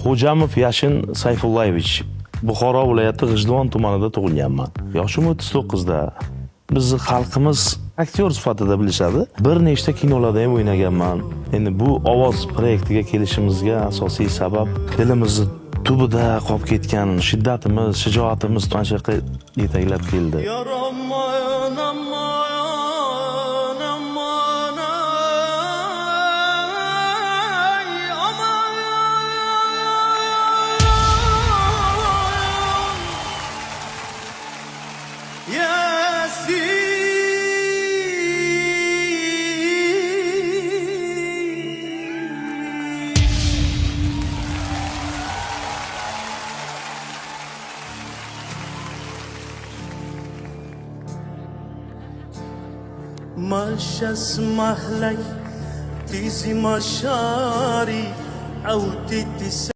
Xo'jamov Yashin Sayfullayevich. Buxoro viloyati G'ijduvon tumanida tug'ilganman. Yoshim 39da. Bizni xalqimiz aktyor sifatida bilishadi. Bir nechta kinolarda ham o'ynaganman. Endi bu ovoz proyektiga kelishimizga asosiy sabab dilimizni tubida qolib ketgan shiddatimiz, shijoatimiz tanchaqa yetaklab keldi. مش اسمح لك تيزي مشاري او تتسامح